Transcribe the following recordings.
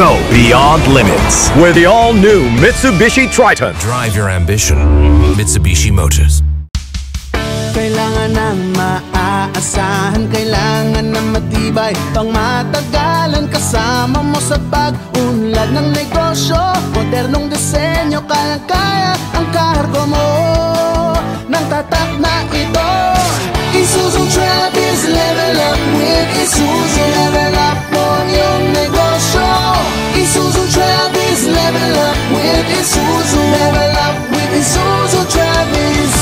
Go beyond limits with the all-new Mitsubishi Triton. Drive your ambition. Mitsubishi Motors. Kailangan ng maaasahan, kailangan ng matibay, pang matagalan kasama mo sa pag-unlad ng negosyo. Modernong disenyo, kayang-kaya ang kargo mo ng tatak na ito. Isuzu Travis, level up with Isuzu. Level up mo yung negosyo. Isuzu Travis, level up with Isuzu. Level up with Isuzu Travis.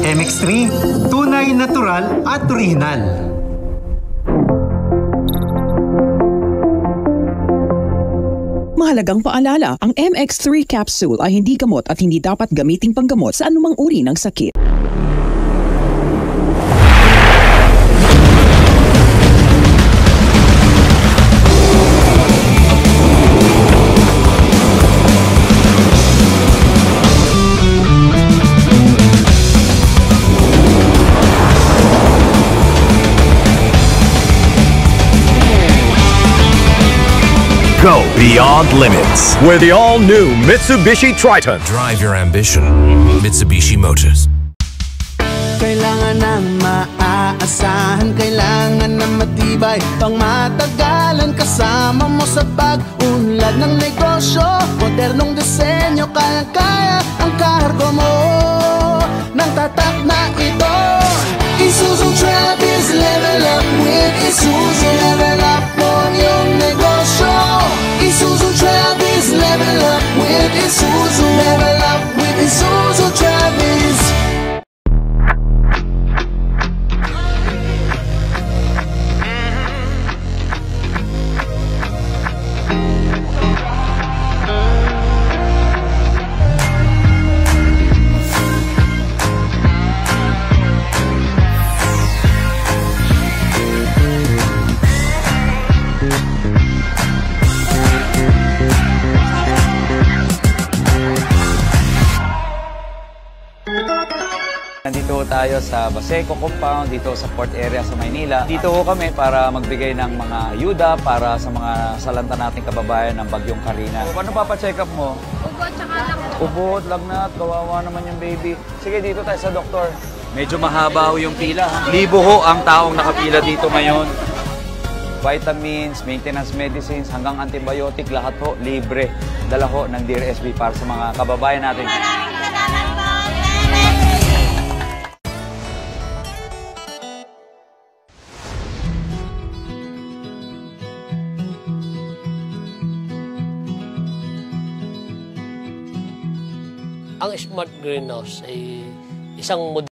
MX3, tunay, natural at original. Mahalagang paalala, ang MX3 capsule ay hindi gamot at hindi dapat gamiting panggamot sa anumang uri ng sakit. Go beyond limits with the all-new Mitsubishi Triton. Drive your ambition. Mitsubishi Motors. Kailangan ng maaasahan, kailangan ng matibay, pang matagalan kasama mo sa pag-unlad ng negosyo. Modernong disenyo, kayang-kaya ang kargo mo ng tatak na ito. Isuzu Travis, level up with Isuzu. Level up mo yung negosyo. Isuzu Travis, level up with Isuzu. Level up with Isuzu Travis. Nandito tayo sa Baseco Compound, dito sa port area sa Maynila. Dito ho kami para magbigay ng mga ayuda para sa mga salanta nating kababayan ng Bagyong Carina. Ano papacheck up mo? Ubo tsaka lagnat. Ubo, lagnat, kawawa naman yung baby. Sige, dito tayo sa doktor. Medyo mahaba ho yung pila. Libo ho ang taong nakapila dito ngayon. Vitamins, maintenance medicines, hanggang antibiotic, lahat ho libre. Dala ho ng Dear SB para sa mga kababayan natin. Ang smart greenhouse ay isang